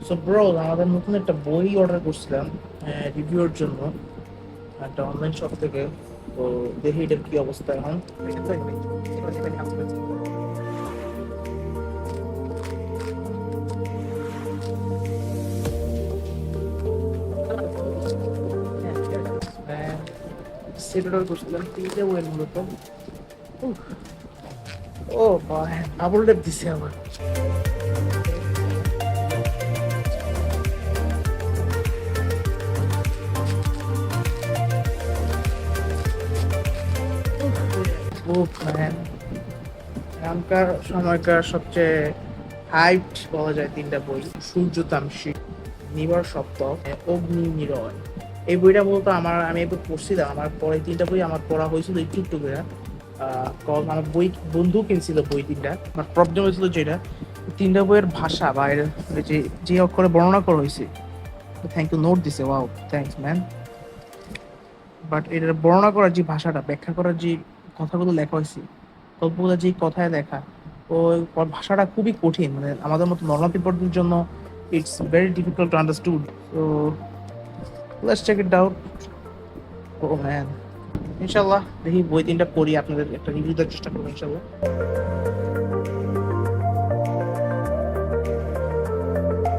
So bro, আমাদের নতুন একটা বই অর্ডার করছিলাম রিভিউর জন্য একটা অনলাইন শপ থেকে। তো দেখি এটার কি অবস্থা এখন। সেট অর্ডার করছিলাম 3টে বইয়ের মূলত। উফ, ও ভাই, ডাবল টেপ দিছে আবার। ও ম্যান, এখনকার সময়কার সবচেয়ে হাইপড বলা যায় 3টা বই: সূর্যতামসী, নিবার সপ্তক, অগ্নি নিরয়। এই বইটা মূলত আমি একবার পড়ছিলাম। আমার পরে 3টা বই আমার পড়া হয়েছিল একটু একটু করে। আমার বই বন্ধু কিনছিল বই 3টা। আমার প্রবলেম হয়েছিল যেটা 3টা বইয়ের ভাষা বা যে যে অক্ষরে বর্ণনা করা হয়েছে, থ্যাংক ইউ, নোট দিছে, ওয়াও, থ্যাঙ্কস ম্যান। বাট এটার বর্ণনা করার যে ভাষাটা, ব্যাখ্যা করার যে কথাগুলো লেখা হয়েছে, গল্পগুলো যে কথায় লেখা, ওই ভাষাটা খুবই কঠিন। মানে আমাদের মতো নর্মাল পিপলদের জন্য it's very difficult to understood. So let's check it out. Oh man, ইনশাল্লাহ দেখি বই 3টা পড়ি, আপনাদের একটা রিভিউ দেওয়ার চেষ্টা করবো ইনশাল্লাহ।